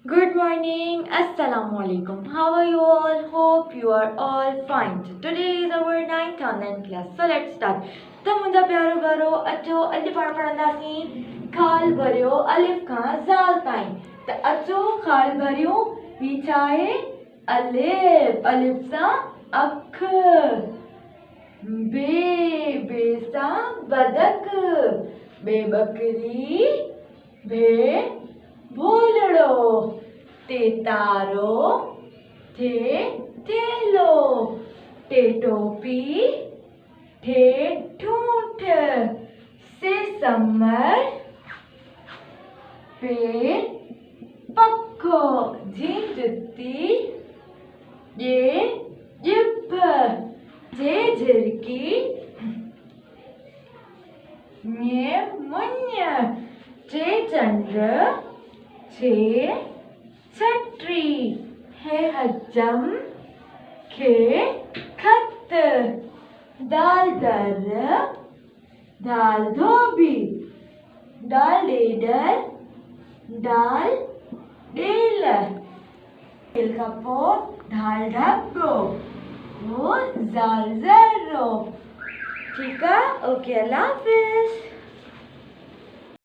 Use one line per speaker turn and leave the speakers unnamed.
Good morning, Assalamu alaikum. How are you all? Hope you are all fine. Today is our 9th online class. So let's start. तमुदा प्यारो भरो अचो अॼु पाण पढ़ंदासीं खाल भरियो अलिफ खां ज़ाल ताईं त अचो खाल भरियो ही छा आहे अलिफ अलिफ सां अख बे सां बदक बे बकरी भे भोलड़ो ते तारो थे थेलो टे टोपी ठे ठूठ से समर पे पक्को जी जुत्ती ये जिप जे झिरकी ये मुन्य चे चंद्र छे छतरी है हजम खे खत दाल दर दाल धोबी दाल डेडर दाल डेल डेल खपो दाल ढब्बो वो जाल जर्रो ठीक है ओके अल्लाह हाफिज।